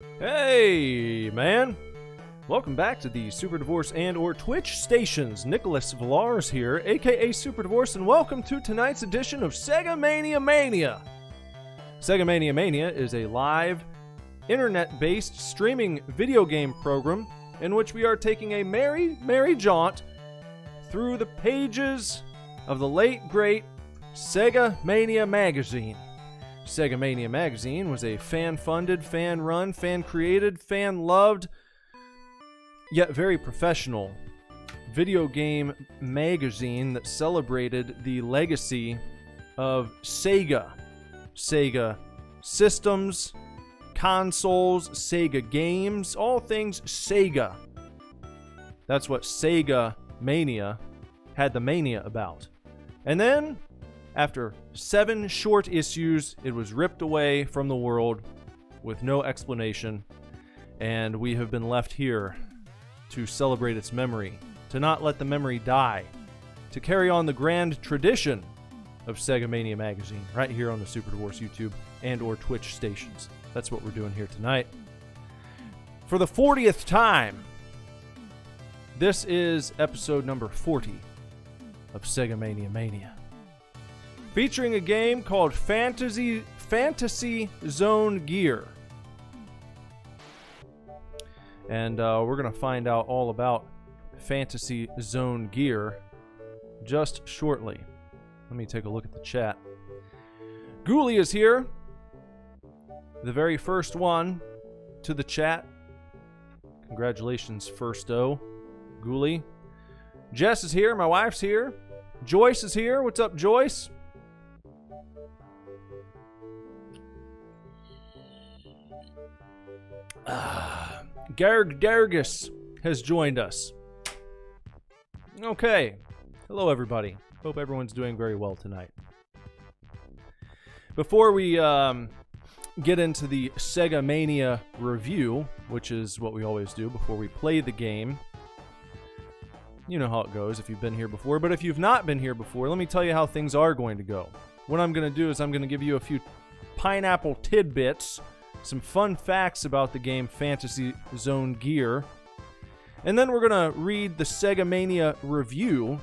Hey, man. Welcome back to the Super Divorce and or Twitch stations. Nicholas Villars here, aka Super Divorce, and welcome to tonight's edition of Sega Mania. Sega Mania is a live, internet-based streaming video game program in which we are taking a merry jaunt through the pages of the late, great Sega Mania magazine. Sega Mania magazine was a fan-funded, fan-run, fan-created, fan-loved, yet very professional video game magazine that celebrated the legacy of Sega. Sega systems, consoles, Sega games, all things Sega. That's what Sega Mania had the mania about. And then, after 7 short issues, it was ripped away from the world with no explanation, and we have been left here to celebrate its memory, to not let the memory die, to carry on the grand tradition of Sega Mania magazine right here on the Super Divorce YouTube and or Twitch stations. That's what we're doing here tonight. For the 40th time, this is episode number 40 of Sega Mania. Featuring a game called Fantasy Zone Gear. And we're going to find out all about Fantasy Zone Gear just shortly. Let me take a look at the chat. Ghoulie is here. The very first one to the chat. Congratulations, Firsto. Ghoulie. Jess is here. My wife's here. Joyce is here. What's up, Joyce? Garg Dargus has joined us. Okay. Hello, everybody. Hope everyone's doing very well tonight. Before we get into the Sega Mania review, which is what we always do before we play the game, you know how it goes if you've been here before. But if you've not been here before, let me tell you how things are going to go. What I'm going to do is I'm going to give you a few pineapple tidbits, some fun facts about the game Fantasy Zone Gear, and then we're going to read the Sega Mania review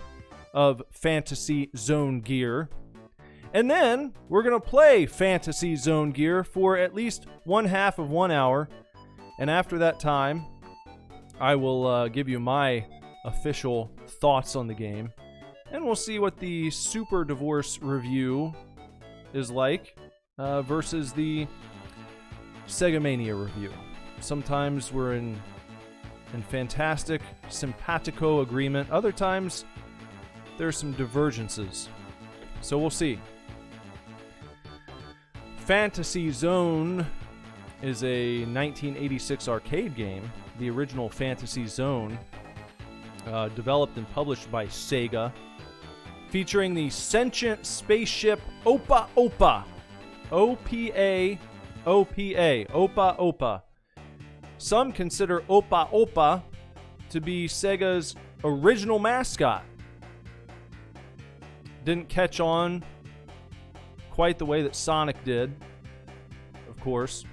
of Fantasy Zone Gear, and then we're going to play Fantasy Zone Gear for at least one half of 1 hour, and after that time, I will give you my official thoughts on the game, and we'll see what the Super Divorce review is like versus the Sega Mania review. Sometimes we're in fantastic, simpatico agreement. Other times, there's some divergences. So we'll see. Fantasy Zone is a 1986 arcade game. The original Fantasy Zone, developed and published by Sega, featuring the sentient spaceship Opa Opa. O-P-A Opa Opa. Some consider Opa Opa to be Sega's original mascot. Didn't catch on quite the way that Sonic did, of course.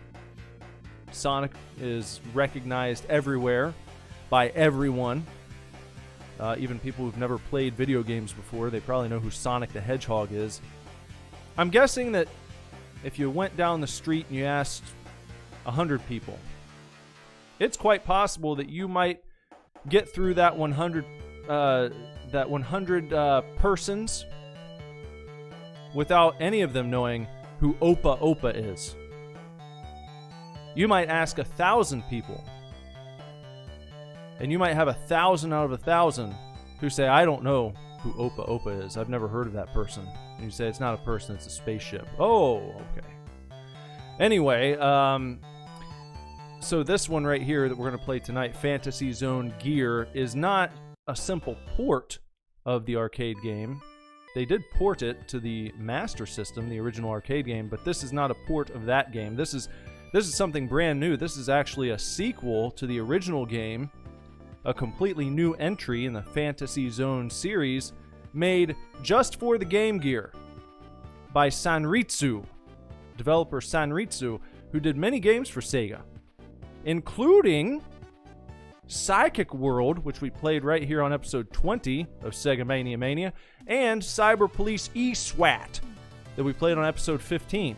Sonic is recognized everywhere by everyone. Even people who've never played video games before, they probably know who Sonic the Hedgehog is. I'm guessing that if you went down the street and you asked 100 people, it's quite possible that you might get through that 100 persons without any of them knowing who Opa Opa is. You might ask 1,000 people, and you might have 1,000 out of 1,000 who say, I don't know who Opa Opa is. I've never heard of that person. And you say, it's not a person, it's a spaceship. Oh, okay. Anyway, so this one right here that we're going to play tonight, Fantasy Zone Gear, is not a simple port of the arcade game. They did port it to the Master System, the original arcade game, but this is not a port of that game. This is something brand new. This is actually a sequel to the original game, a completely new entry in the Fantasy Zone series, made just for the Game Gear by Sanritsu, developer Sanritsu, who did many games for Sega. including Psychic World, which we played right here on episode 20 of Sega Mania, and Cyber Police eSWAT that we played on episode 15.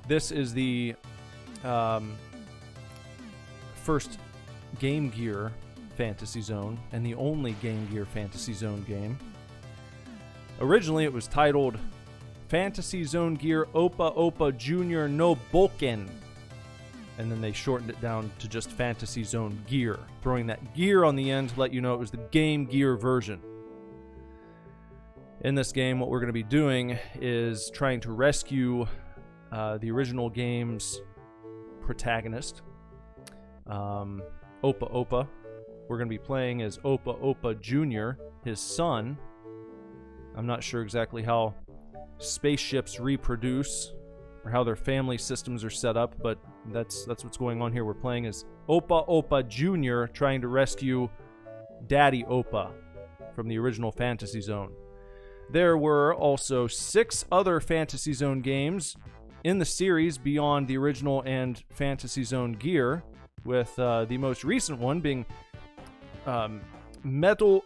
This is the first Game Gear Fantasy Zone and the only Game Gear Fantasy Zone game. Originally, it was titled Fantasy Zone Gear Opa Opa Junior no Boken, and then they shortened it down to just Fantasy Zone Gear, throwing that gear on the end to let you know it was the Game Gear version. In this game, what we're going to be doing is trying to rescue the original game's protagonist, Opa Opa. We're going to be playing as Opa Opa Jr., his son. I'm not sure exactly how spaceships reproduce or how their family systems are set up, but that's what's going on here. We're playing as Opa Opa Jr. trying to rescue Daddy Opa from the original Fantasy Zone. There were also 6 other Fantasy Zone games in the series beyond the original and Fantasy Zone Gear, with the most recent one being Metal,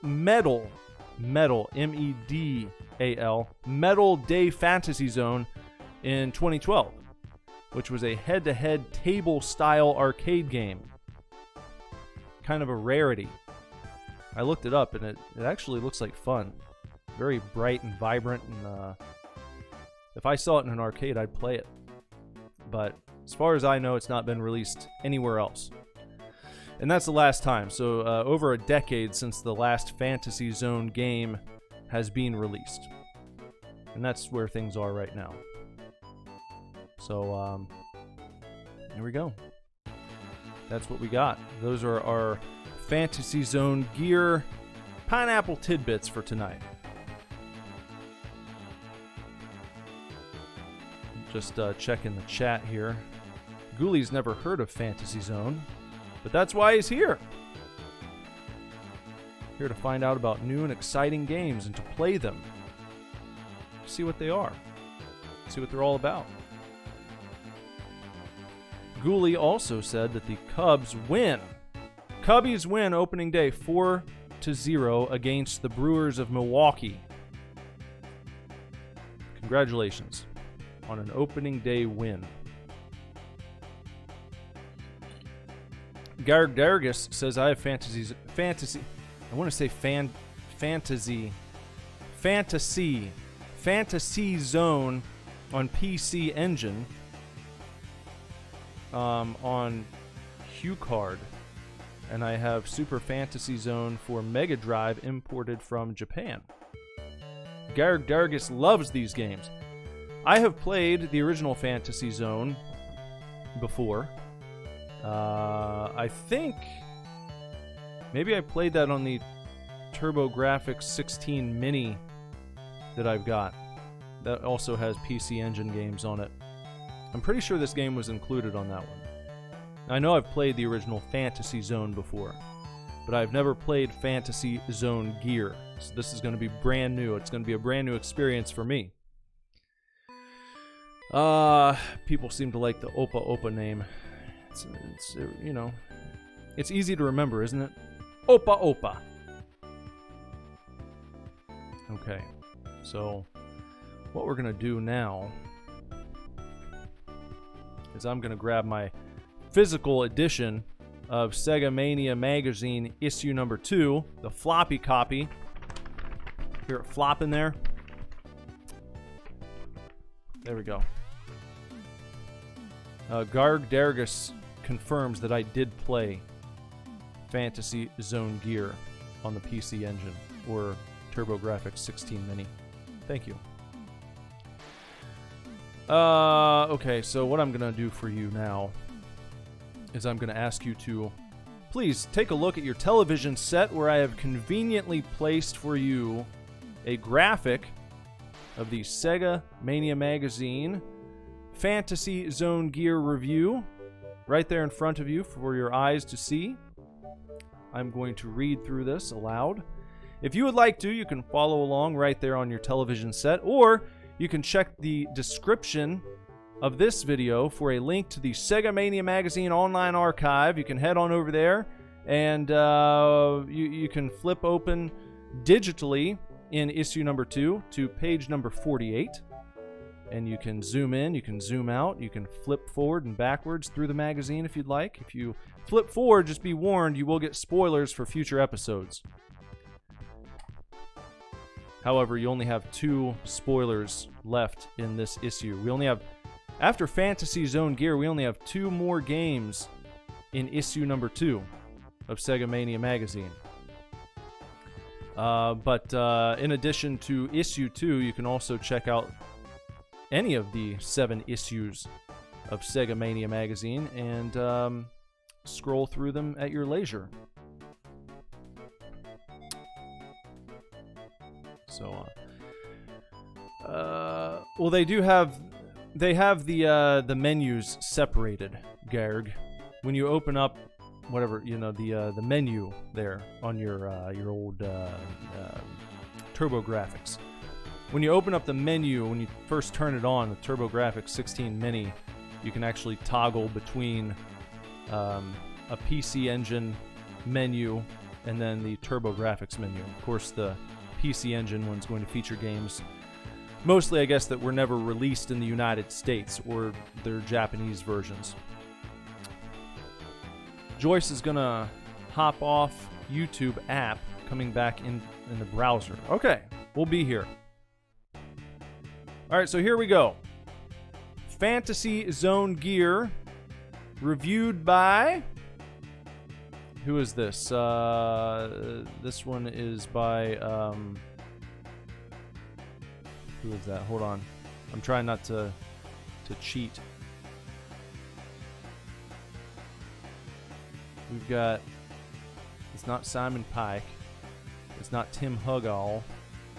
M-E-D-A-L, Metal Day Fantasy Zone in 2012, which was a head-to-head table-style arcade game. Kind of a rarity. I looked it up, and it actually looks like fun. Very bright and vibrant, and if I saw it in an arcade, I'd play it. But as far as I know, it's not been released anywhere else. And that's the last time. So over a decade since the last Fantasy Zone game has been released. And that's where things are right now. So here we go. That's what we got. Those are our Fantasy Zone Gear pineapple tidbits for tonight. Just checking the chat here. Ghoulies never heard of Fantasy Zone, but that's why he's here. Here to find out about new and exciting games and to play them. See what they are. See what they're all about. Ghoulie also said that the Cubs win. Cubbies win opening day 4-0 against the Brewers of Milwaukee. Congratulations on an opening day win. Garg Dargus says, I have fantasy. I want to say fantasy Zone on PC Engine on HuCard, and I have Super Fantasy Zone for Mega Drive imported from Japan. Garg Dargus loves these games. I have played the original Fantasy Zone before. I think maybe I played that on the TurboGrafx 16 Mini that I've got. That also has PC Engine games on it. I'm pretty sure this game was included on that one. I know I've played the original Fantasy Zone before, but I've never played Fantasy Zone Gear. So this is going to be brand new. It's going to be a brand new experience for me. People seem to like the Opa Opa name. It's you know, it's easy to remember, isn't it? Opa Opa. Okay, so what we're gonna do now is I'm gonna grab my physical edition of Sega Mania Magazine issue number 2, the floppy copy. Hear it flopping there? There we go. Garg Dargus confirms that I did play Fantasy Zone Gear on the PC Engine or TurboGrafx 16 Mini. Thank you. Okay, so what I'm going to do for you now is I'm going to ask you to please take a look at your television set where I have conveniently placed for you a graphic of the Sega Mania Magazine Fantasy Zone Gear review right there in front of you for your eyes to see. I'm going to read through this aloud. If you would like to, you can follow along right there on your television set, or you can check the description of this video for a link to the Sega Mania Magazine online archive. You can head on over there, and you can flip open digitally in issue number 2 to page number 48. And you can zoom in, you can zoom out, you can flip forward and backwards through the magazine if you'd like. If you flip forward, just be warned, you will get spoilers for future episodes. However, you only have 2 spoilers left in this issue. We only have, after Fantasy Zone Gear, we only have 2 more games in issue number 2 of Sega Mania Magazine. But in addition to issue 2, you can also check out any of the 7 issues of Sega Mania Magazine and scroll through them at your leisure. So, well, they have the menus separated, Garg. When you open up whatever, the menu there on your old TurboGrafx. When you open up the menu, when you first turn it on, the TurboGrafx 16 Mini, you can actually toggle between a PC Engine menu and then the TurboGrafx menu. Of course, the PC Engine one's going to feature games, mostly, I guess, that were never released in the United States or their Japanese versions. Joyce is gonna hop off YouTube app, coming back in the browser. Okay, we'll be here. All right, so here we go. Fantasy Zone Gear, reviewed by... Who is this? This one is by... Who is that? Hold on. I'm trying not to cheat. We've got... It's not Simon Pike. It's not Tim Hugall.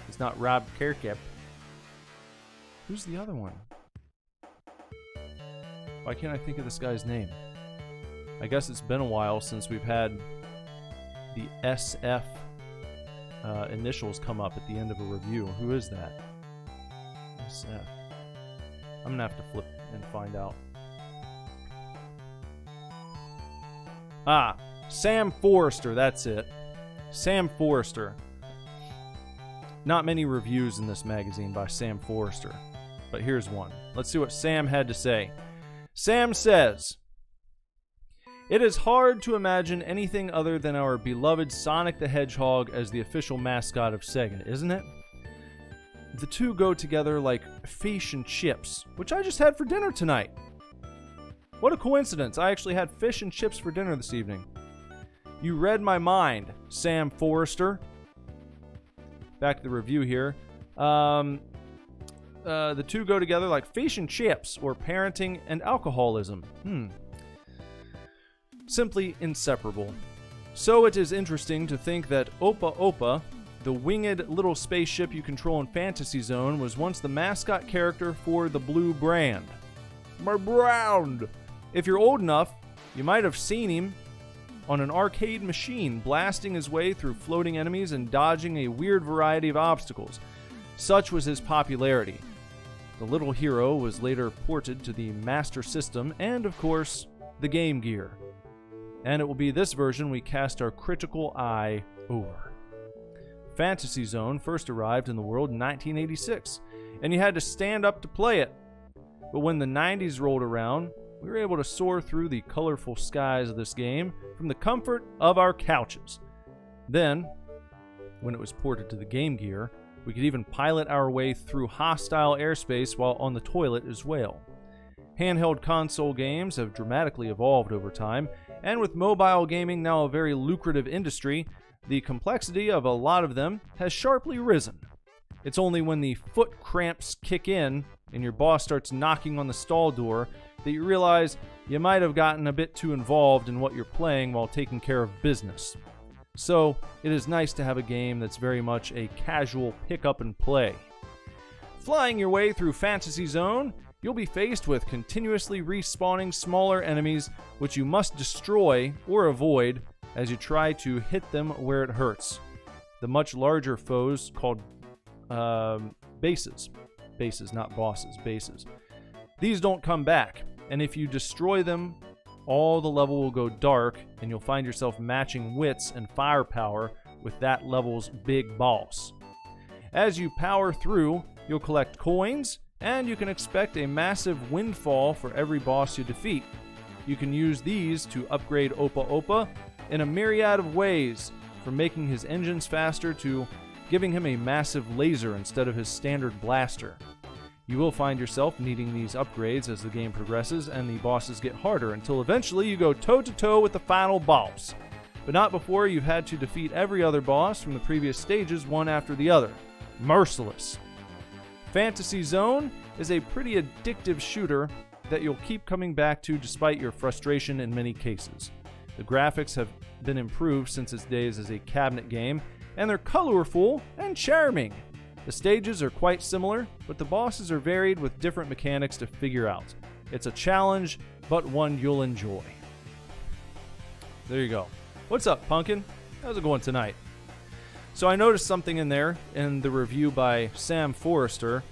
It's not Rob Kirkup. Who's the other one? Why can't I think of this guy's name? I guess it's been a while since we've had the SF initials come up at the end of a review. Who is that? SF. I'm gonna have to flip and find out. Ah, Sam Forrester, that's it. Sam Forrester. Not many reviews in this magazine by Sam Forrester, but here's one. Let's see what Sam had to say. Sam says, "It is hard to imagine anything other than our beloved Sonic the Hedgehog as the official mascot of Sega, isn't it? The two go together like fish and chips, which I just had for dinner tonight. What a coincidence, I actually had fish and chips for dinner this evening. You read my mind, Sam Forrester." Back to the review here. The two go together like fish and chips, or parenting and alcoholism. Simply inseparable. So it is interesting to think that Opa Opa, the winged little spaceship you control in Fantasy Zone, was once the mascot character for the Blue brand. My brand! If you're old enough, you might have seen him on an arcade machine, blasting his way through floating enemies and dodging a weird variety of obstacles. Such was his popularity. The little hero was later ported to the Master System and, of course, the Game Gear. And it will be this version we cast our critical eye over. Fantasy Zone first arrived in the world in 1986, and you had to stand up to play it. But when the 90s rolled around, we were able to soar through the colorful skies of this game from the comfort of our couches. Then, when it was ported to the Game Gear, we could even pilot our way through hostile airspace while on the toilet as well. Handheld console games have dramatically evolved over time, and with mobile gaming now a very lucrative industry, the complexity of a lot of them has sharply risen. It's only when the foot cramps kick in and your boss starts knocking on the stall door that you realize you might have gotten a bit too involved in what you're playing while taking care of business. So, it is nice to have a game that's very much a casual pick up and play. Flying your way through Fantasy Zone, you'll be faced with continuously respawning smaller enemies which you must destroy or avoid as you try to hit them where it hurts. The much larger foes, called bases, not bosses, bases, These don't come back, and if you destroy them, all the level will go dark, and you'll find yourself matching wits and firepower with that level's big boss. As you power through, you'll collect coins, and you can expect a massive windfall for every boss you defeat. You can use these to upgrade Opa Opa in a myriad of ways, from making his engines faster to giving him a massive laser instead of his standard blaster. You will find yourself needing these upgrades as the game progresses and the bosses get harder until eventually you go toe-to-toe with the final boss, but not before you've had to defeat every other boss from the previous stages one after the other. Merciless. Fantasy Zone is a pretty addictive shooter that you'll keep coming back to despite your frustration in many cases. The graphics have been improved since its days as a cabinet game, and they're colorful and charming. The stages are quite similar, but the bosses are varied with different mechanics to figure out. It's a challenge, but one you'll enjoy. There you go. What's up, Pumpkin? How's it going tonight? So I noticed something in there in the review by Sam Forrester.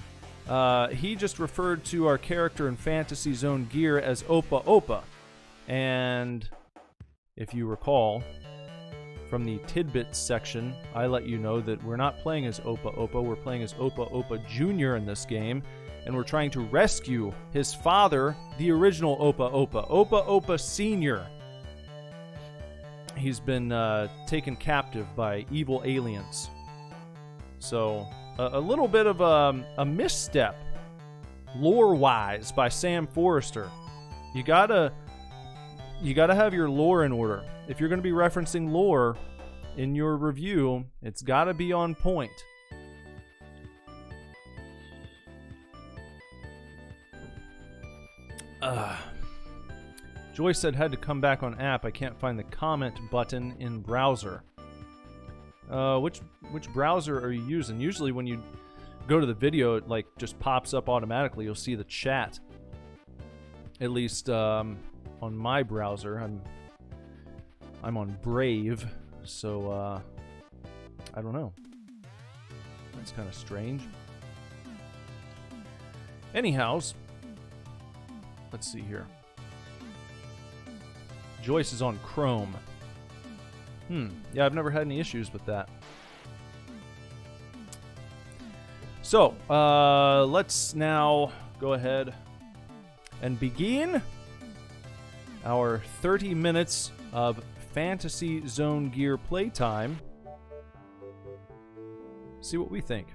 He just referred to our character in Fantasy Zone gear as Opa Opa. And if you recall, from the tidbits section, I let you know that we're not playing as Opa Opa, we're playing as Opa Opa Jr. in this game, and we're trying to rescue his father, the original Opa Opa, Opa Opa Sr. He's been taken captive by evil aliens. So, a little bit of a misstep, lore-wise, by Sam Forrester. You gotta have your lore in order. If you're going to be referencing lore in your review, it's got to be on point. Joyce said had to come back on app. I can't find the comment button in browser. Which browser are you using? Usually when you go to the video, it like just pops up automatically. You'll see the chat. At least on my browser, I'm on Brave, so I don't know. That's kind of strange. Anyhows, let's see here. Joyce is on Chrome. Yeah, I've never had any issues with that. So, let's now go ahead and begin our 30 minutes of Fantasy Zone Gear playtime. See what we think.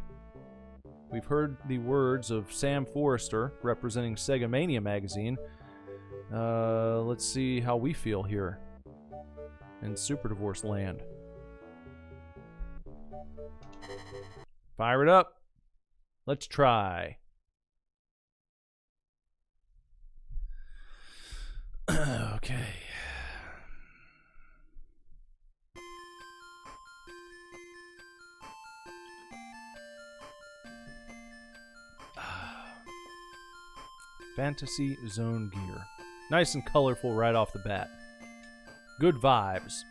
We've heard the words of Sam Forrester representing Sega Mania magazine. Let's see how we feel here in Super Divorce Land. Fire it up. Let's try. Okay. Fantasy Zone Gear. Nice and colorful right off the bat. Good vibes.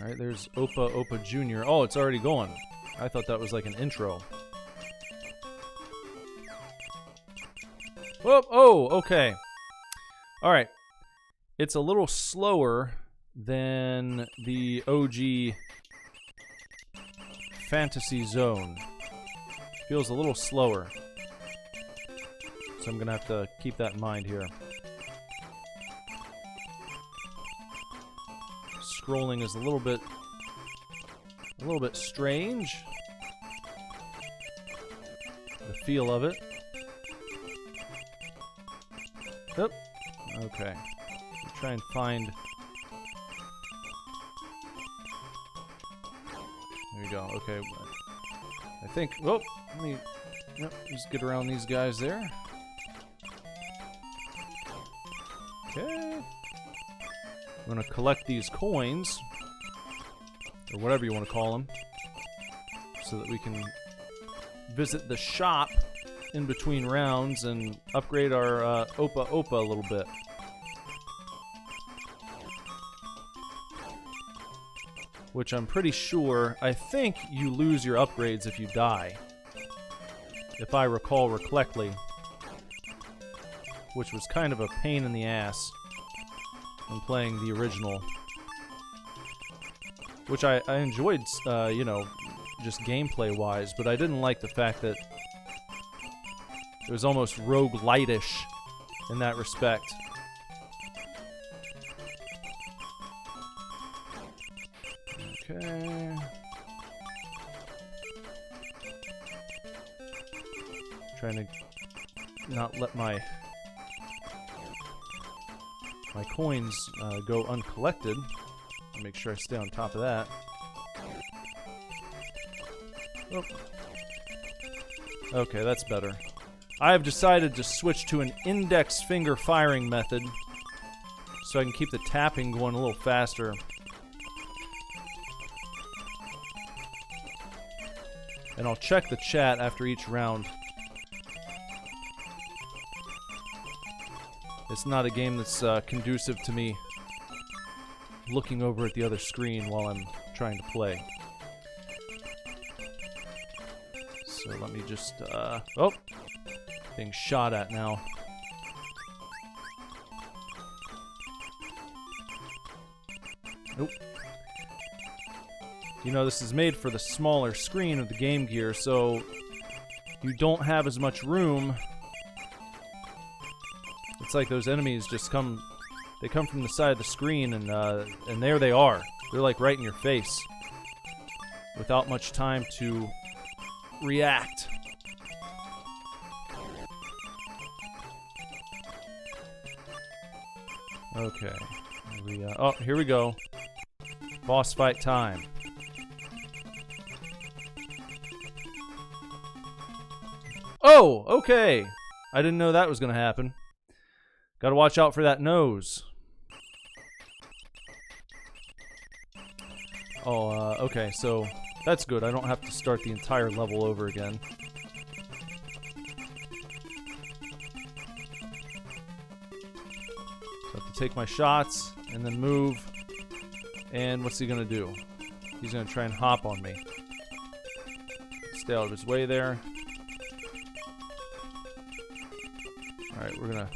Alright, there's Opa Opa Jr. Oh, it's already going. I thought that was like an intro. Oh, okay. Alright. It's a little slower than the OG Fantasy Zone. Feels a little slower. So I'm gonna have to keep that in mind here. Scrolling is a little bit strange. The feel of it. Oop. Okay. Try and find. There you go. Okay. I think. Oh, let me. Yep. Just get around these guys there. Okay. I'm gonna collect these coins, or whatever you want to call them, so that we can visit the shop in between rounds and upgrade our Opa Opa a little bit. which I'm pretty sure, I think you lose your upgrades if you die. If I recall correctly. Which was kind of a pain in the ass when playing the original. Which I enjoyed, you know, just gameplay-wise, but I didn't like the fact that it was almost roguelite-ish in that respect. Okay. Trying to not let my coins go uncollected. Make sure I stay on top of that. Oh. Okay, that's better. I have decided to switch to an index finger firing method so I can keep the tapping going a little faster. And I'll check the chat after each round. It's not a game that's conducive to me looking over at the other screen while I'm trying to play. So let me just, oh! Being shot at now. Nope. You know, this is made for the smaller screen of the Game Gear, so you don't have as much room. It's like those enemies just come, they come from the side of the screen and there they are. They're like right in your face without much time to react. Okay. Oh, here we go. Boss fight time. Oh, okay. I didn't know that was going to happen. Gotta watch out for that nose. Oh, okay, so that's good. I don't have to start the entire level over again. So I have to take my shots and then move. And what's he gonna do? He's gonna try and hop on me. Stay out of his way there. Alright, we're gonna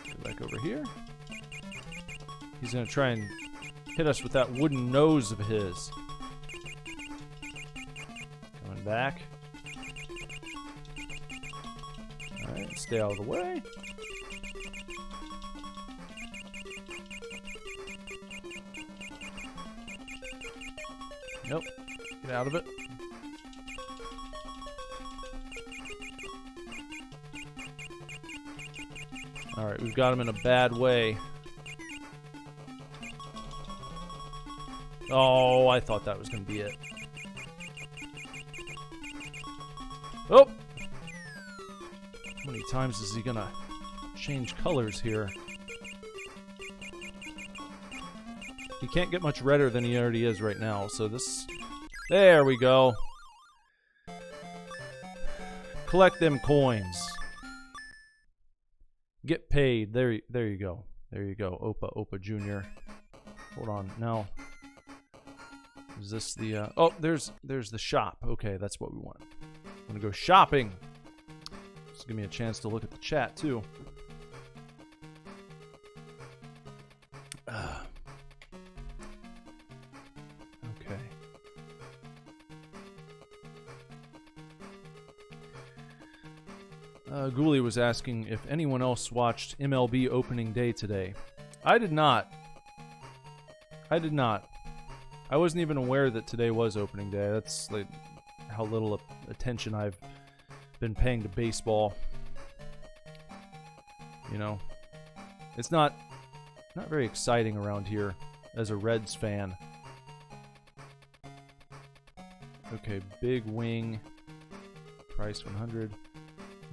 go back over here. He's gonna try and hit us with that wooden nose of his. Coming back. Alright, stay out of the way. Nope. Get out of it. Alright, we've got him in a bad way. Oh, I thought that was going to be it. Oh! How many times is he going to change colors here? He can't get much redder than he already is right now, so this... There we go. Collect them coins. Get paid. There you go. There you go. Opa Jr. Hold on. Now, is this the... oh, there's the shop. Okay, that's what we want. I'm gonna go shopping. Just give me a chance to look at the chat, too. Okay. Ghoulie was asking if anyone else watched MLB opening day today. I did not. I did not. I wasn't even aware that today was opening day. That's like how little attention I've been paying to baseball. You know, it's not very exciting around here as a Reds fan. Okay, big wing, price 100.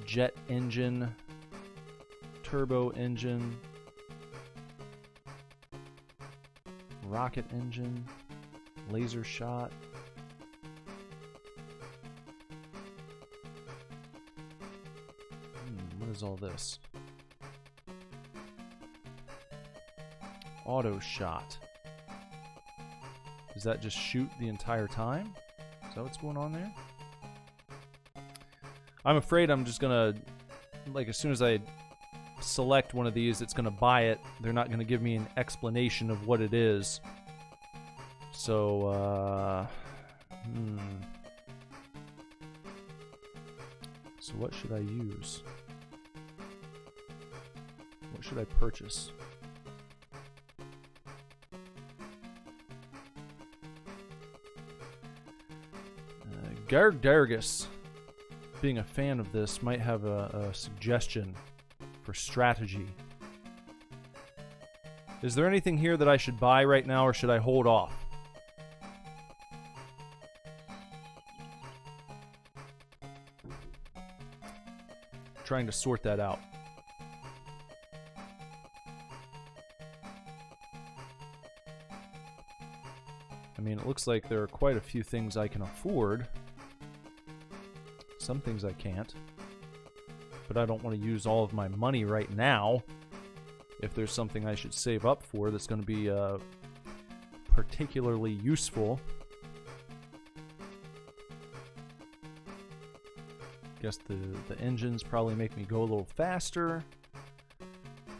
Jet engine, turbo engine, rocket engine, laser shot. What is all this? Auto shot. Does that just shoot the entire time? Is that what's going on there? I'm afraid I'm just gonna, like, as soon as I select one of these, it's gonna buy it. They're not gonna give me an explanation of what it is. So, So what should I use? What should I purchase? Gargus, being a fan of this, might have a suggestion for strategy. Is there anything here that I should buy right now, or should I hold off? Trying to sort that out. I mean, it looks like there are quite a few things I can afford. Some things I can't. But I don't want to use all of my money right now. If there's something I should save up for that's going to be particularly useful. Guess the engines probably make me go a little faster.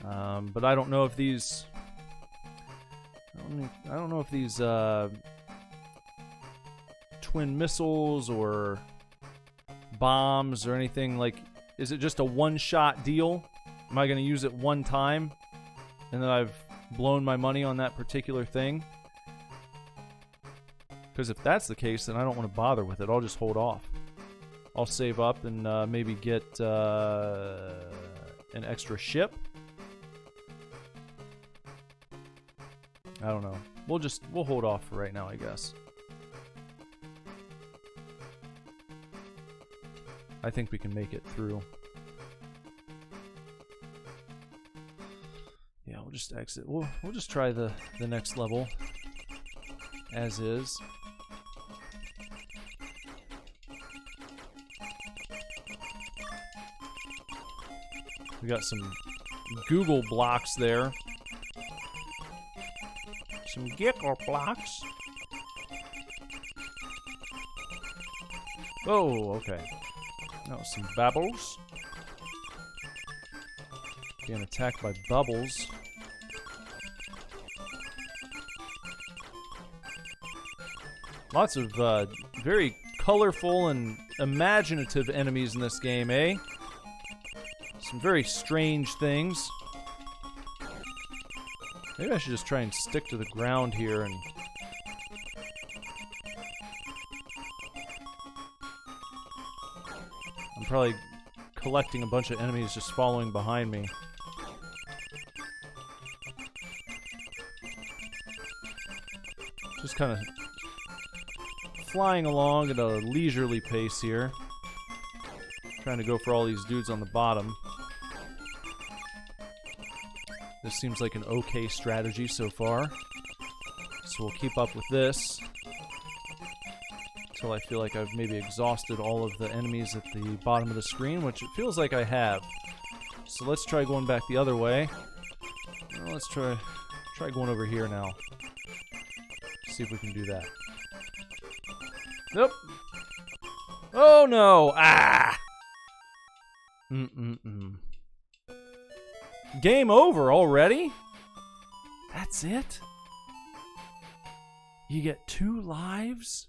But I don't know if these... I don't know if these twin missiles or bombs or anything, like, is it just a one-shot deal? Am I going to use it one time and then I've blown my money on that particular thing? Because if that's the case, then I don't want to bother with it. I'll just hold off. I'll save up and maybe get an extra ship. I don't know. We'll hold off for right now, I guess. I think we can make it through. Yeah, we'll just exit. We'll just try the next level as is. We got some Google blocks there. Some Gecko blocks. Oh, okay. Now some bubbles. Being attacked by bubbles. Lots of very colorful and imaginative enemies in this game, eh? Some very strange things. Maybe I should just try and stick to the ground here and... I'm probably collecting a bunch of enemies just following behind me. Just kind of flying along at a leisurely pace here. Trying to go for all these dudes on the bottom. This seems like an okay strategy so far. So we'll keep up with this until I feel like I've maybe exhausted all of the enemies at the bottom of the screen, which it feels like I have. So let's try going back the other way. Well, let's try going over here now. See if we can do that. Nope. Oh no! Ah! Game over already? That's it? You get 2 lives?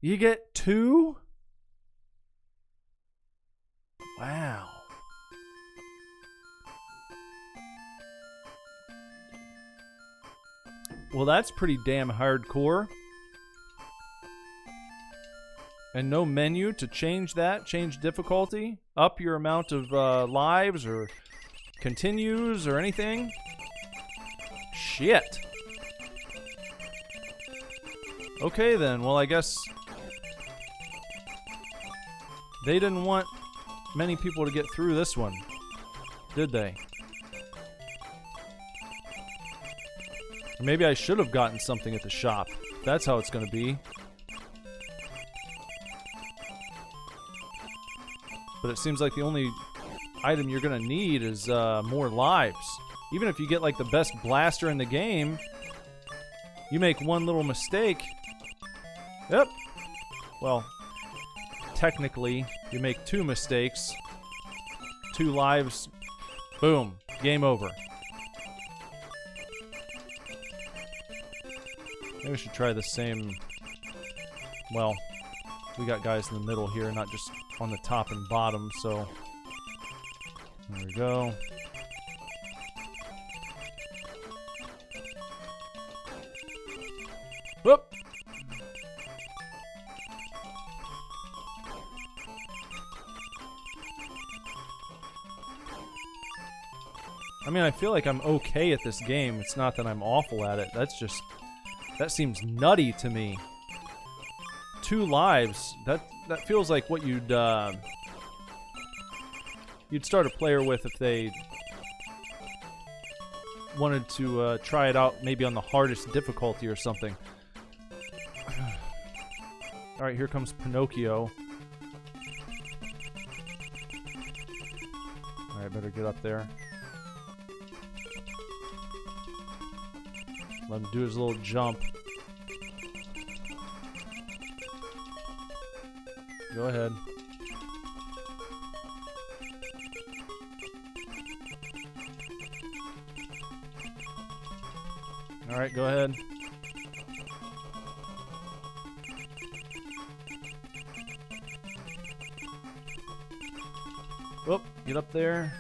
You get 2? Wow. Well, that's pretty damn hardcore. And no menu to change that, change difficulty, up your amount of lives or continues or anything. Shit. Okay then, well I guess they didn't want many people to get through this one, did they? Or maybe I should have gotten something at the shop. That's how it's gonna be. But it seems like the only item you're gonna need is more lives. Even if you get like the best blaster in the game, You make one little mistake. Yep. Well, technically, you make 2 mistakes. 2 lives. Boom. Game over. Maybe we should try the same. Well, we got guys in the middle here, not just on the top and bottom, so. There we go. Whoop! I mean, I feel like I'm okay at this game. It's not that I'm awful at it. That's just... That seems nutty to me. 2 lives. That feels like what you'd start a player with if they wanted to try it out maybe on the hardest difficulty or something. Alright, here comes Pinocchio. Alright, better get up there. Let him do his little jump. Go ahead. Alright, go ahead. Whoop, get up there.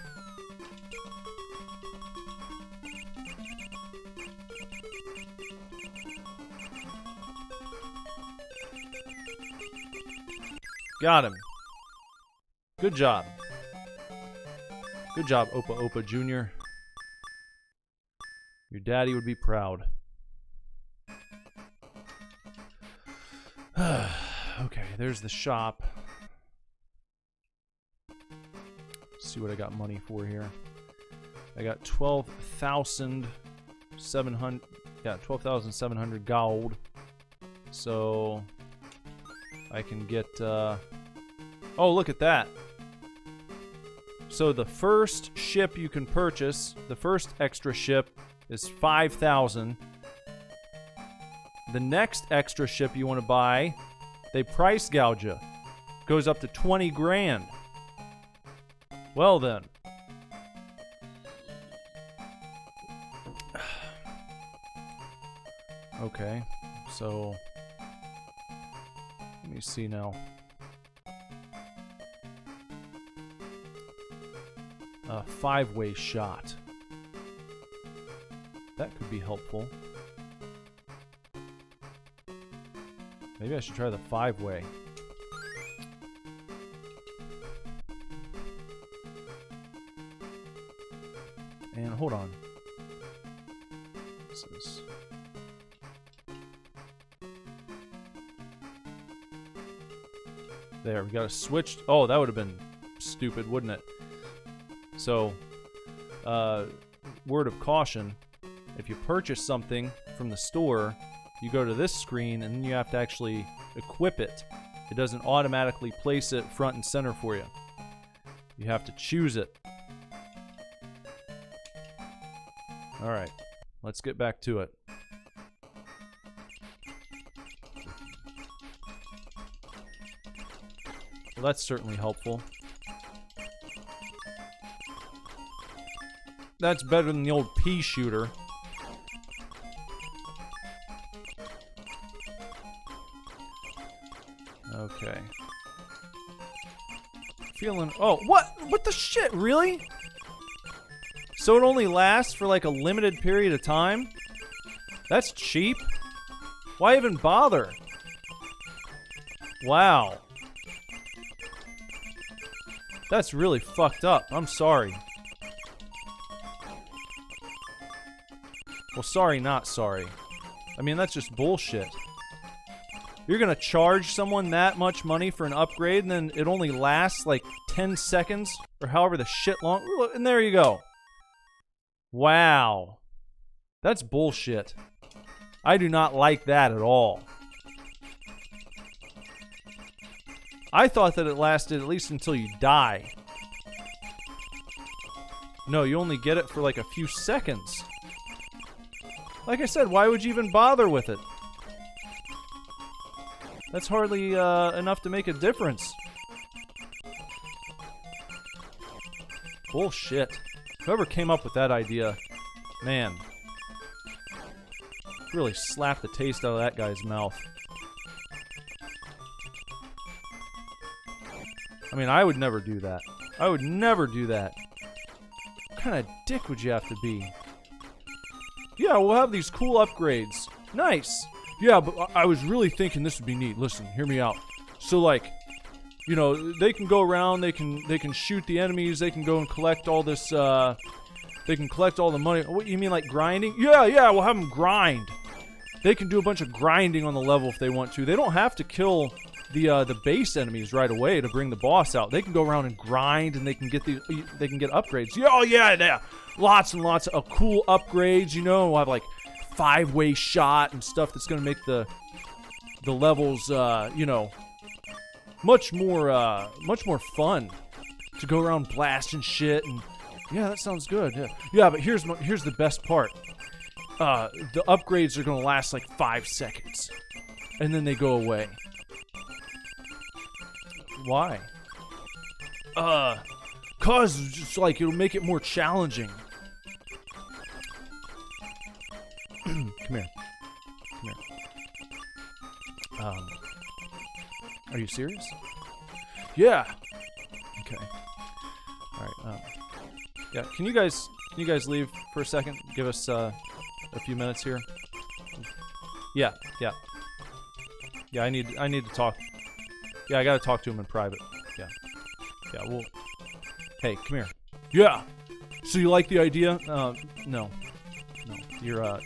Got him. Good job. Good job, Opa Opa Jr. Your daddy would be proud. Okay, there's the shop. Let's see what I got money for here. I got 12,700. Yeah, 12,700 gold. So I can get. Oh, look at that. So the first ship you can purchase, the first extra ship, is 5,000. The next extra ship you want to buy, they price gouge you. Goes up to 20 grand. Well then. Okay, so let me see now. A 5-way shot. That could be helpful. Maybe I should try the 5-way. And hold on. This is... There, we got to switch. Oh, that would have been stupid, wouldn't it? So, word of caution, if you purchase something from the store, you go to this screen and then you have to actually equip it. It doesn't automatically place it front and center for you. You have to choose it. Alright, let's get back to it. Well, that's certainly helpful. That's better than the old pea shooter. Okay. Feeling... Oh, what? What the shit? Really? So it only lasts for like a limited period of time? That's cheap. Why even bother? Wow. That's really fucked up. I'm sorry. Well, sorry, not sorry. I mean, that's just bullshit. You're gonna charge someone that much money for an upgrade and then it only lasts like 10 seconds or however the shit long. Look, and there you go. Wow. That's bullshit. I do not like that at all. I thought that it lasted at least until you die. No, you only get it for like a few seconds. Like I said, why would you even bother with it? That's hardly enough to make a difference. Bullshit. Whoever came up with that idea, man, really slapped the taste out of that guy's mouth. I mean, I would never do that. I would never do that. What kind of dick would you have to be? Yeah, we'll have these cool upgrades. Nice. Yeah, but I was really thinking this would be neat. Listen, hear me out. So, like, you know, they can go around, they can shoot the enemies, they can go and collect all this, they can collect all the money. What, you mean like grinding? Yeah, we'll have them grind. They can do a bunch of grinding on the level if they want to. They don't have to kill the base enemies right away to bring the boss out. They can go around and grind, and they can get upgrades. Yeah. Lots and lots of cool upgrades, you know. We'll have like 5-way shot and stuff that's gonna make the levels, you know, much more fun to go around blasting shit. And yeah, that sounds good. Yeah, but here's the best part. The upgrades are gonna last like 5 seconds, and then they go away. Why? Cause just like it'll make it more challenging. Come here. Are you serious? Yeah. Okay. All right. Yeah. Can you guys leave for a second? Give us a few minutes here. Yeah. I need to talk. Yeah, I gotta talk to him in private. Yeah. Well. Hey, come here. Yeah. So you like the idea? No. You're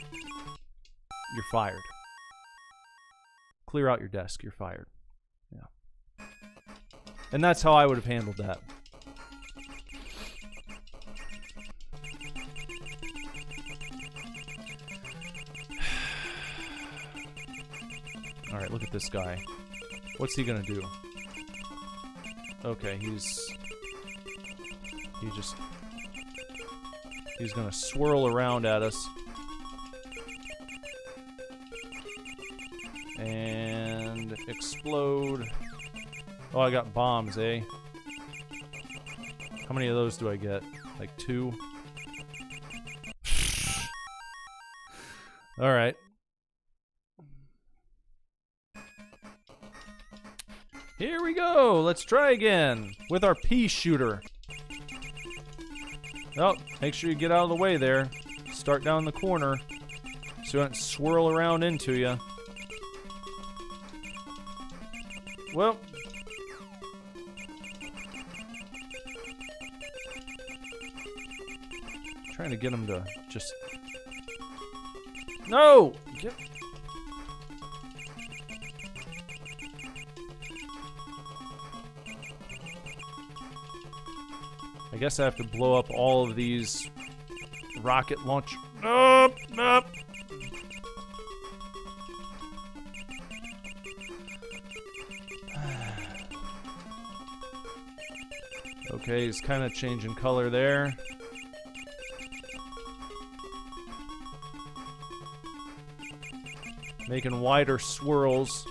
fired. Clear out your desk. You're fired. Yeah. And that's how I would have handled that. All right, look at this guy. What's he gonna do? Okay, he's gonna swirl around at us. And explode. Oh, I got bombs, eh? How many of those do I get? Like 2? Alright. Here we go! Let's try again with our pea shooter. Oh, make sure you get out of the way there. Start down the corner so it doesn't swirl around into you. Well, trying to get him to just... No! Get... I guess I have to blow up all of these rocket launch... Nope! Okay, he's kind of changing color there. Making wider swirls.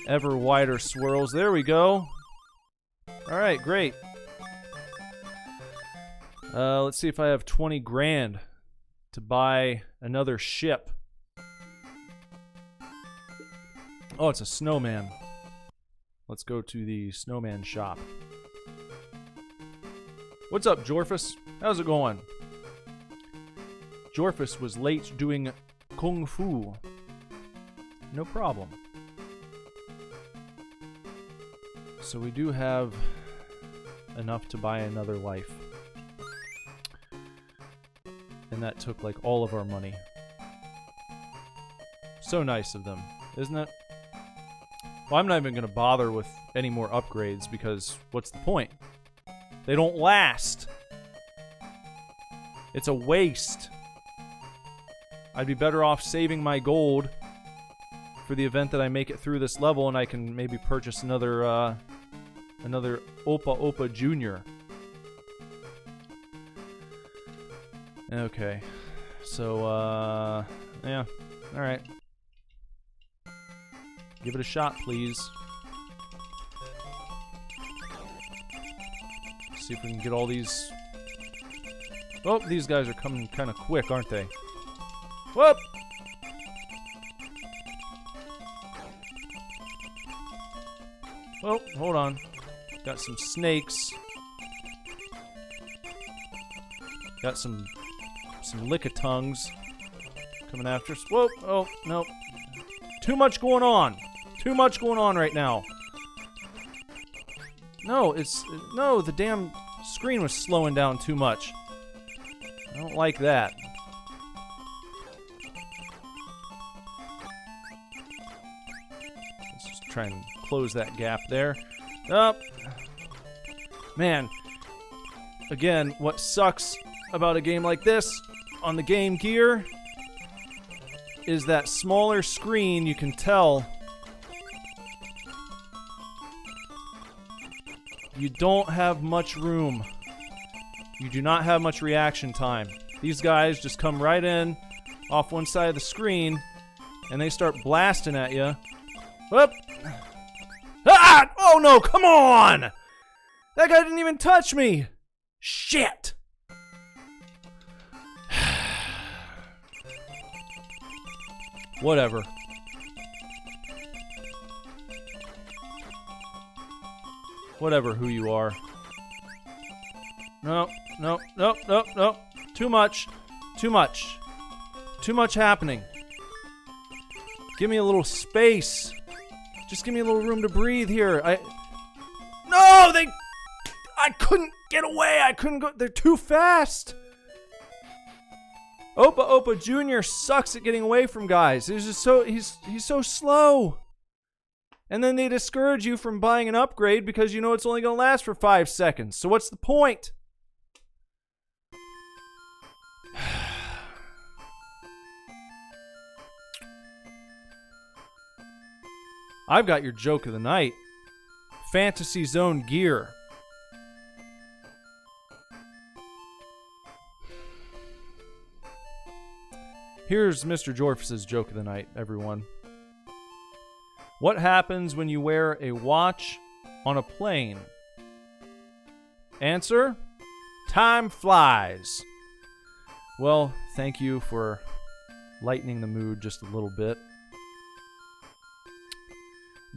Ever wider swirls. There we go. Alright, great. Let's see if I have 20 grand to buy another ship. Oh, it's a snowman. Let's go to the snowman shop. What's up, Jorfus? How's it going? Jorfus was late doing kung fu. No problem. So we do have enough to buy another life. And that took like all of our money. So nice of them, isn't it? Well, I'm not even going to bother with any more upgrades because what's the point? They don't last. It's a waste. I'd be better off saving my gold for the event that I make it through this level and I can maybe purchase another Another Opa Opa Jr. Okay. So, yeah. Alright. Give it a shot, please. See if we can get all these... Oh, these guys are coming kind of quick, aren't they? Whoop! Oh, hold on. Got some snakes. Got some lick-a-tongues coming after us. Whoa! Oh, no. Too much going on. Too much going on right now. No, the damn screen was slowing down too much. I don't like that. Let's just try and close that gap there. Up. Man. Again, what sucks about a game like this on the Game Gear is that smaller screen. You can tell you don't have much room. You do not have much reaction time. These guys just come right in off one side of the screen and they start blasting at you. Whoop! Ah! Oh no, come on! That guy didn't even touch me! Shit! Whatever. Whatever who you are. No, no, no, no, no. Too much. Too much. Too much happening. Give me a little space. Just give me a little room to breathe here. No, I couldn't get away. I couldn't go. They're too fast. Opa Opa Jr. sucks at getting away from guys. He's just he's so slow. And then they discourage you from buying an upgrade because you know it's only going to last for 5 seconds. So what's the point? I've got your joke of the night. Fantasy Zone gear. Here's Mr. Jorfus's joke of the night, everyone. What happens when you wear a watch on a plane? Answer: time flies. Well, thank you for lightening the mood just a little bit.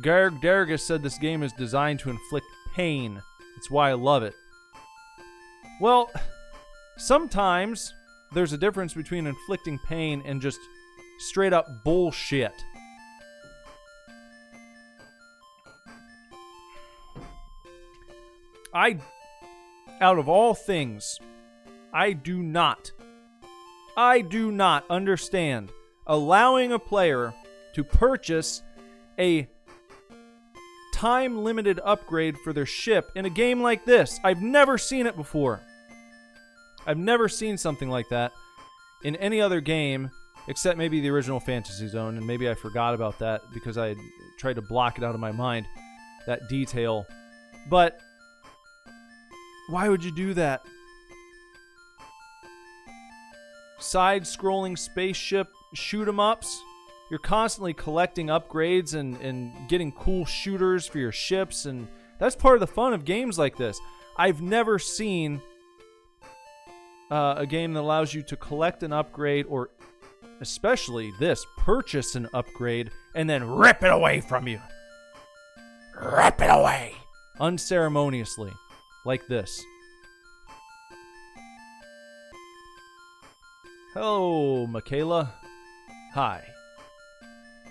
Garg Dargus said this game is designed to inflict pain. That's why I love it. Well, sometimes there's a difference between inflicting pain and just straight up bullshit. Out of all things, I do not understand allowing a player to purchase a time-limited upgrade for their ship in a game like this. I've never seen it before. I've never seen something like that in any other game except maybe the original Fantasy Zone, and maybe I forgot about that because I tried to block it out of my mind, that detail. But why would you do that? Side-scrolling spaceship shoot-em-ups? You're constantly collecting upgrades and getting cool shooters for your ships, and that's part of the fun of games like this. I've never seen a game that allows you to collect an upgrade, or especially this, purchase an upgrade, and then rip it away from you. Rip it away! Unceremoniously. Like this. Hello, Michaela. Hi.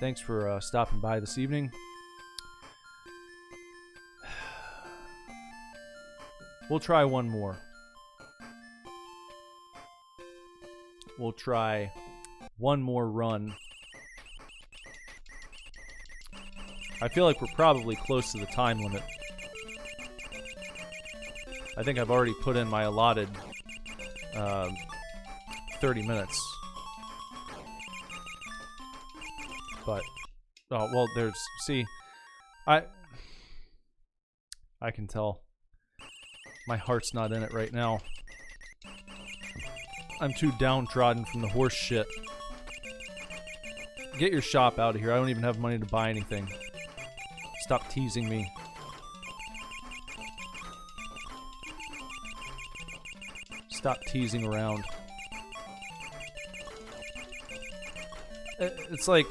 Thanks for stopping by this evening. We'll try one more. We'll try one more run. I feel like we're probably close to the time limit. I think I've already put in my allotted 30 minutes. But, oh, well, see, I I can tell. My heart's not in it right now. I'm too downtrodden from the horse shit. Get your shop out of here. I don't even have money to buy anything. Stop teasing me. Stop teasing around. It's like...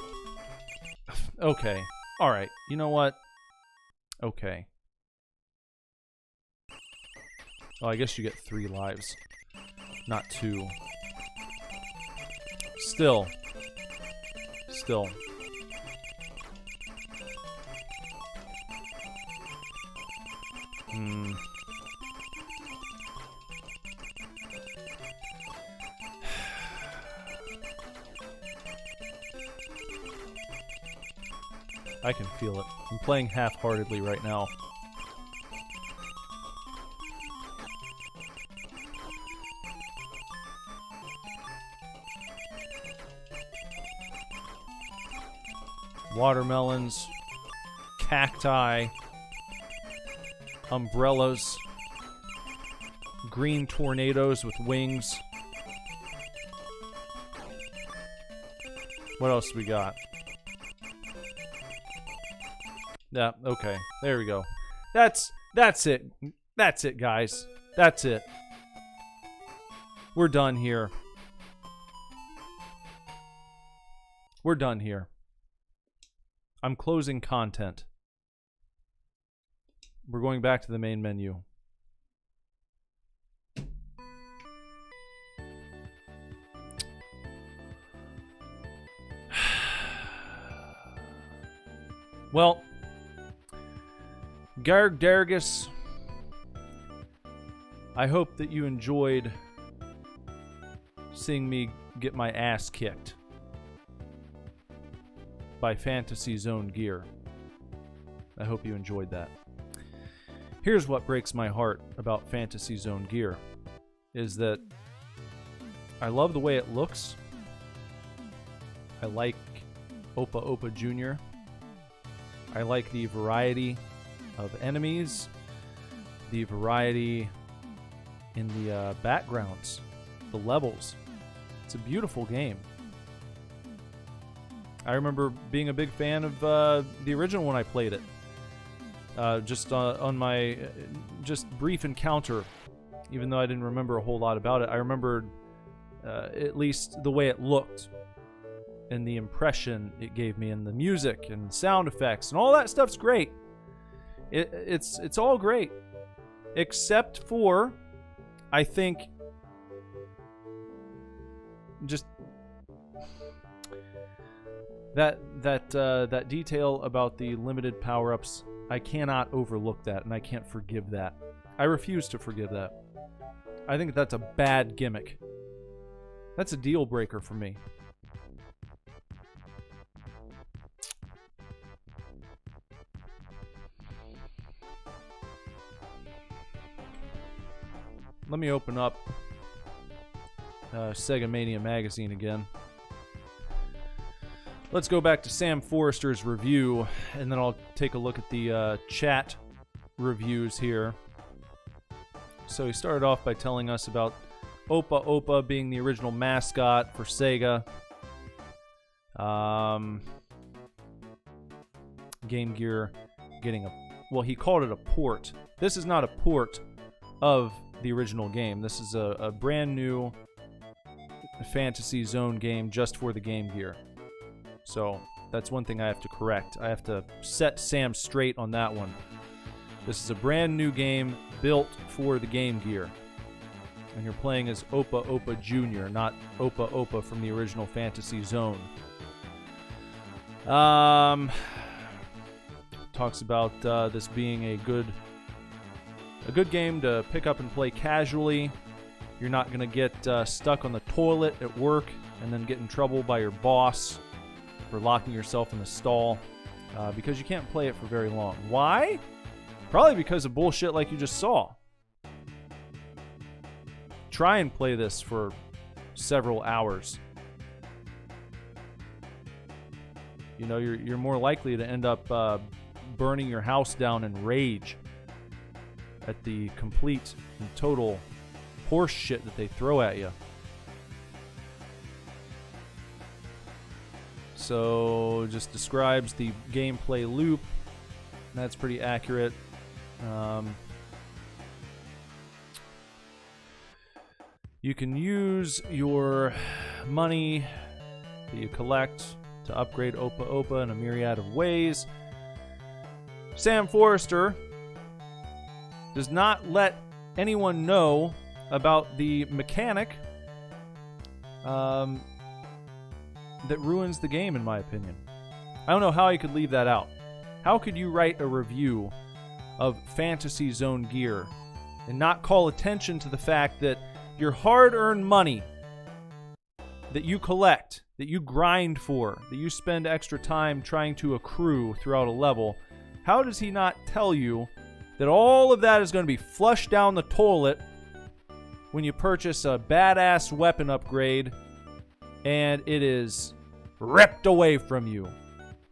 Okay. Alright. You know what? Okay. Oh, I guess you get 3 lives. Not 2. Still. Still. I can feel it. I'm playing half-heartedly right now. Watermelons, cacti, umbrellas, green tornadoes with wings. What else we got? Yeah, okay. There we go. That's it. That's it, guys. That's it. We're done here. We're done here. I'm closing content. We're going back to the main menu. Well, Garg Dargus, I hope that you enjoyed seeing me get my ass kicked by Fantasy Zone Gear. I hope you enjoyed that. Here's what breaks my heart about Fantasy Zone Gear, is that I love the way it looks. I like Opa Opa Jr. I like the variety of enemies, the variety in the backgrounds, the levels. It's a beautiful game. I remember being a big fan of the original when I played it. Just on my just brief encounter, even though I didn't remember a whole lot about it, I remembered at least the way it looked and the impression it gave me, and the music and sound effects and all that stuff's great. It's all great, except for, I think, just that detail about the limited power-ups. I cannot overlook that, and I can't forgive that. I refuse to forgive that. I think that's a bad gimmick. That's a deal breaker for me. Let me open up Sega Mania magazine again. Let's go back to Sam Forrester's review, and then I'll take a look at the chat reviews here. So he started off by telling us about Opa Opa being the original mascot for Sega. Game Gear getting a... Well, he called it a port. This is not a port of the original game. This is a brand new Fantasy Zone game just for the Game Gear. So that's one thing I have to correct. I have to set Sam straight on that one. This is a brand new game built for the Game Gear. And you're playing as Opa Opa Jr., not Opa Opa from the original Fantasy Zone. Talks about this being a good game to pick up and play casually. You're not going to get stuck on the toilet at work and then get in trouble by your boss for locking yourself in the stall, because you can't play it for very long. Why? Probably because of bullshit like you just saw. Try and play this for several hours. You know, you're more likely to end up burning your house down in rage at the complete and total horse shit that they throw at you. So just describes the gameplay loop. That's pretty accurate. You can use your money that you collect to upgrade Opa Opa in a myriad of ways. Sam Forrester does not let anyone know about the mechanic that ruins the game, in my opinion. I don't know how you could leave that out. How could you write a review of Fantasy Zone Gear and not call attention to the fact that your hard-earned money that you collect, that you grind for, that you spend extra time trying to accrue throughout a level, how does he not tell you that all of that is going to be flushed down the toilet when you purchase a badass weapon upgrade and it is ripped away from you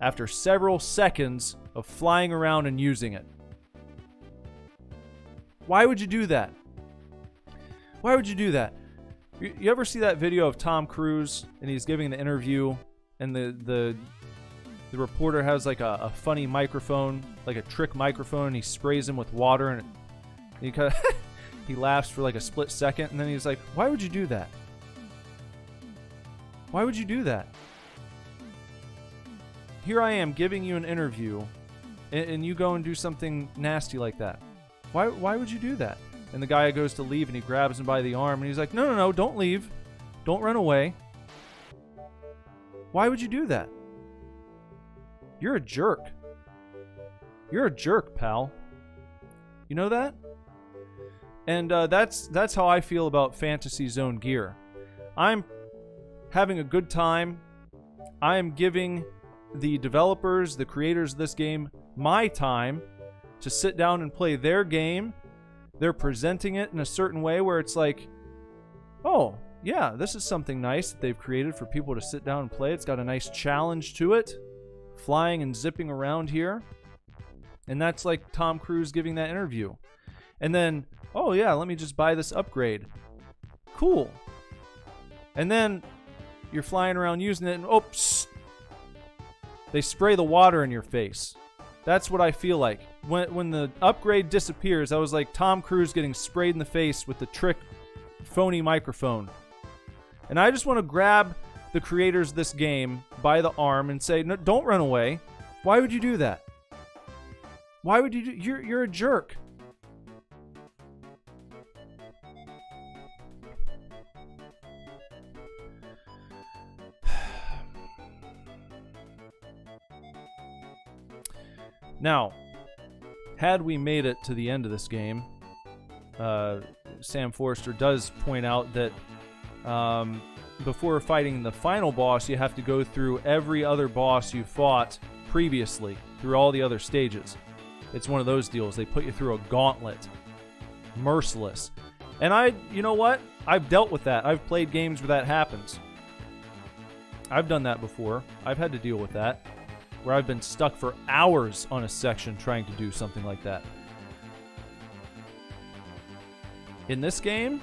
after several seconds of flying around and using it? Why would you do that? Why would you do that? You ever see that video of Tom Cruise and he's giving the interview and the reporter has like a funny microphone, like a trick microphone, and he sprays him with water and he kind of he laughs for like a split second and then he's like, "Why would you do that? Why would you do that? Here I am giving you an interview and you go and do something nasty like that. Why would you do that?" And the guy goes to leave and he grabs him by the arm and he's like, no, don't leave. Don't run away. Why would you do that? You're a jerk. You're a jerk, pal. You know that? And that's how I feel about Fantasy Zone Gear. I'm having a good time. I am giving the developers, the creators of this game, my time to sit down and play their game. They're presenting it in a certain way where it's like, oh, yeah, this is something nice that they've created for people to sit down and play. It's got a nice challenge to it, flying and zipping around here. And that's like Tom Cruise giving that interview. And then, oh, yeah, let me just buy this upgrade. Cool. And then you're flying around using it, and oops, they spray the water in your face. That's what I feel like. When the upgrade disappears, I was like Tom Cruise getting sprayed in the face with the trick phony microphone. And I just want to grab the creators of this game by the arm and say, no, don't run away. Why would you do that? Why would you do... You're a jerk. Now, had we made it to the end of this game, Sam Forrester does point out that before fighting the final boss, you have to go through every other boss you fought previously, through all the other stages. It's one of those deals. They put you through a gauntlet. Merciless. And you know what? I've dealt with that. I've played games where that happens. I've done that before. I've had to deal with that, where I've been stuck for hours on a section trying to do something like that. In this game,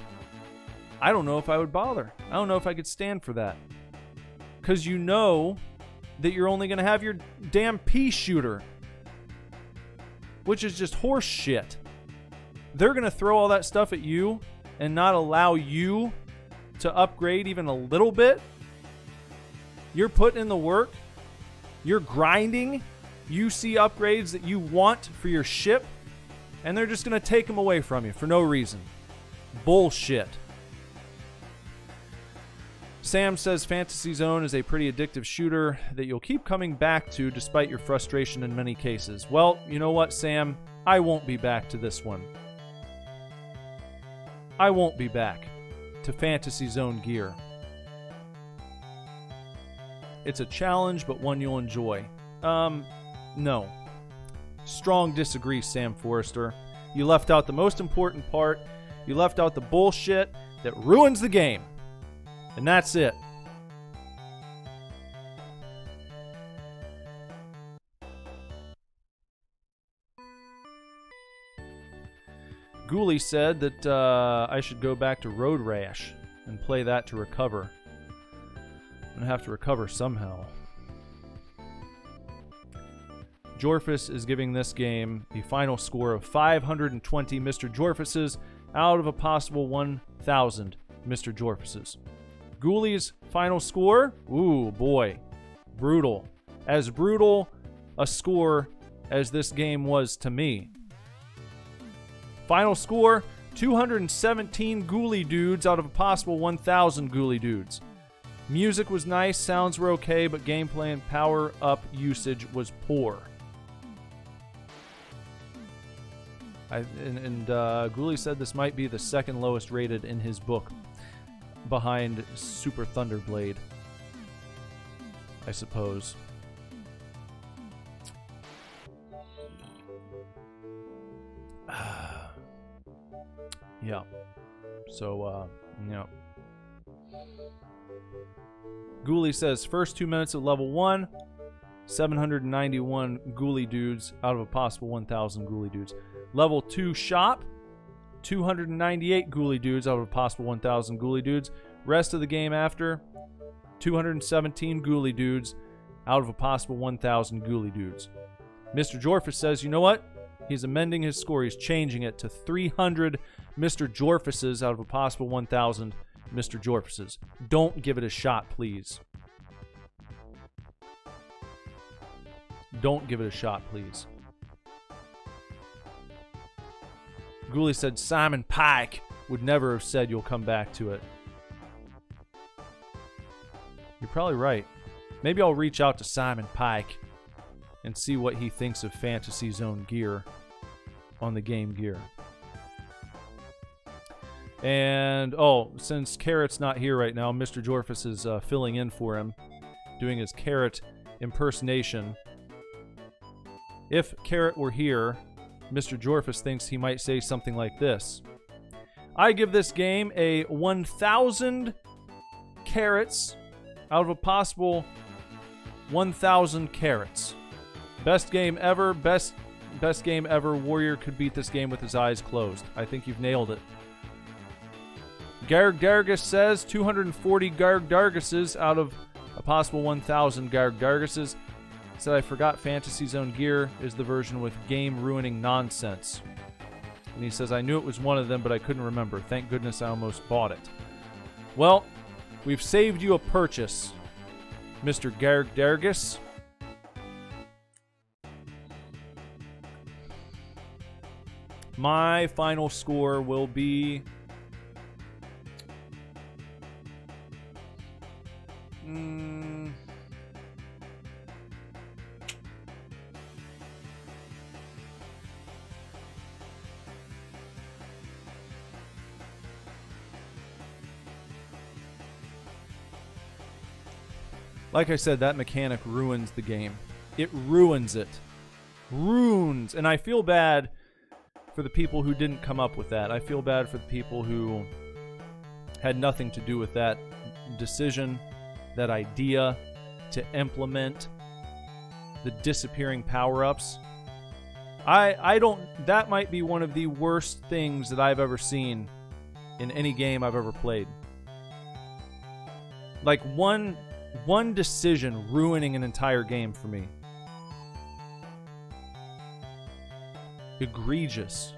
I don't know if I would bother. I don't know if I could stand for that. Because you know that you're only going to have your damn pea shooter, which is just horse shit. They're going to throw all that stuff at you and not allow you to upgrade even a little bit. You're putting in the work. You're grinding. You see upgrades that you want for your ship, and they're just going to take them away from you for no reason. Bullshit. Sam says Fantasy Zone is a pretty addictive shooter that you'll keep coming back to despite your frustration in many cases. Well, you know what, Sam? I won't be back to this one. I won't be back to Fantasy Zone Gear. It's a challenge, but one you'll enjoy. No. Strong disagree, Sam Forrester. You left out the most important part. You left out the bullshit that ruins the game. And that's it. Ghoulie said that I should go back to Road Rash and play that to recover. I'm going to have to recover somehow. Jorphus is giving this game the final score of 520 Mr. Jorphuses out of a possible 1,000 Mr. Jorphuses. Ghoulie's final score? Ooh, boy. Brutal. As brutal a score as this game was to me. Final score, 217 Ghoulie dudes out of a possible 1,000 Ghoulie dudes. Music was nice, sounds were okay, but gameplay and power-up usage was poor. Ghoulie said this might be the second lowest rated in his book, behind Super Thunderblade, I suppose. Yeah. So, yeah. Ghoulie says, first 2 minutes of level 1, 791 Ghoulie dudes out of a possible 1,000 Ghoulie dudes. Level 2 shop, 298 Ghoulie dudes out of a possible 1,000 Ghoulie dudes. Rest of the game after, 217 Ghoulie dudes out of a possible 1,000 Ghoulie dudes. Mr. Jorphus says, you know what? He's amending his score. He's changing it to 300 Mr. Jorphuses out of a possible 1,000 Mr. Jorphuses. Don't give it a shot, please. Don't give it a shot, please. Ghoulie said Simon Pike would never have said you'll come back to it. You're probably right. Maybe I'll reach out to Simon Pike and see what he thinks of Fantasy Zone gear on the Game Gear. And, oh, since Carrot's not here right now, Mr. Jorphus is filling in for him, doing his Carrot impersonation. If Carrot were here, Mr. Jorphus thinks he might say something like this. I give this game a 1,000 carrots out of a possible 1,000 carrots. Best game ever. Best game ever. Warrior could beat this game with his eyes closed. I think you've nailed it. Garg Dargus says 240 Garg Darguses out of a possible 1,000 Garg Darguses. Said I forgot Fantasy Zone gear is the version with game-ruining nonsense. And he says, I knew it was one of them, but I couldn't remember. Thank goodness I almost bought it. Well, we've saved you a purchase, Mr. Garg Dargus. My final score will be... Like I said, that mechanic ruins the game. It ruins it. Ruins. And I feel bad for the people who didn't come up with that. I feel bad for the people who had nothing to do with that decision, that idea to implement the disappearing power-ups. I don't... That might be one of the worst things that I've ever seen in any game I've ever played. Like, one decision ruining an entire game for me. Egregious.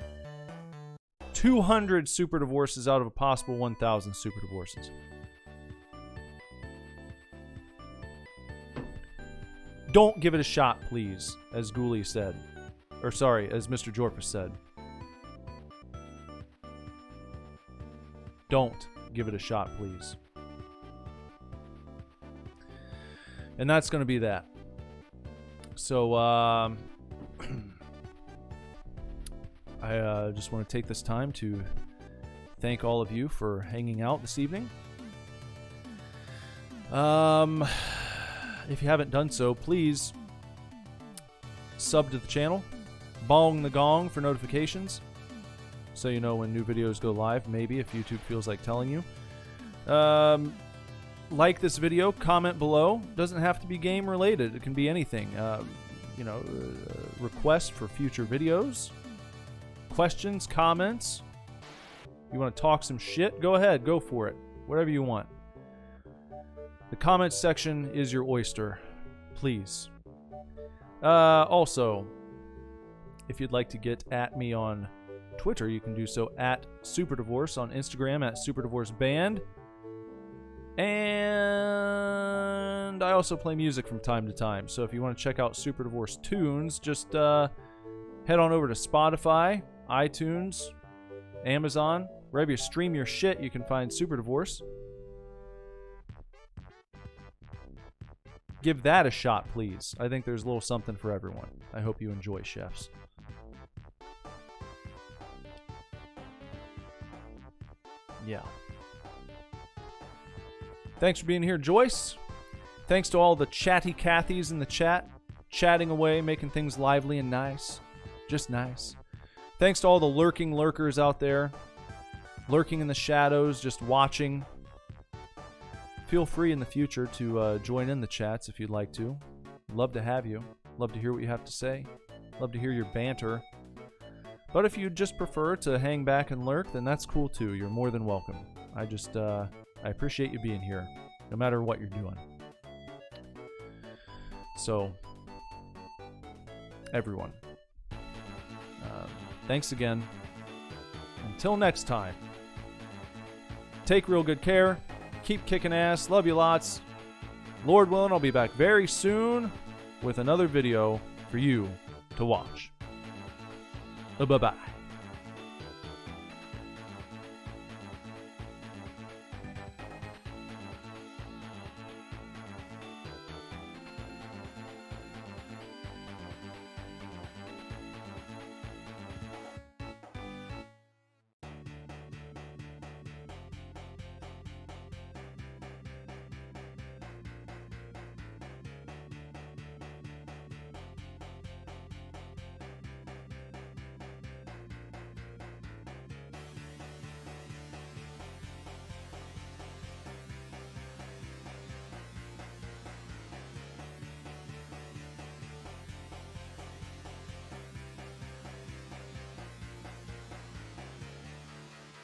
200 super divorces out of a possible 1,000 super divorces. Don't give it a shot, please, as Ghoulie said. Or sorry, as Mr. Jorphus said. Don't give it a shot, please. And that's going to be that. So, I just want to take this time to thank all of you for hanging out this evening. If you haven't done so, please sub to the channel. Bong the gong for notifications, so you know when new videos go live, maybe, if YouTube feels like telling you. Like this video, comment below. Doesn't have to be game related. It can be anything. Requests for future videos. questions, comments. You want to talk some shit? Go ahead, go for it. Whatever you want. The comments section is your oyster. Please. Also, if you'd like to get at me on Twitter, you can do so at SuperDivorce, on Instagram at SuperDivorceBand. And I also play music from time to time. So if you want to check out Super Divorce tunes, just head on over to Spotify, iTunes, Amazon. Wherever you stream your shit, you can find Super Divorce. Give that a shot, please. I think there's a little something for everyone. I hope you enjoy, chefs. Yeah. Thanks for being here, Joyce. Thanks to all the chatty Cathys in the chat, chatting away, making things lively and nice. Just nice. Thanks to all the lurking lurkers out there, lurking in the shadows, just watching. Feel free in the future to join in the chats if you'd like to. Love to have you. Love to hear what you have to say. Love to hear your banter. But if you just prefer to hang back and lurk, then that's cool too. You're more than welcome. I appreciate you being here, no matter what you're doing. So, everyone, thanks again. Until next time, take real good care. Keep kicking ass. Love you lots. Lord willing, I'll be back very soon with another video for you to watch. Bye-bye.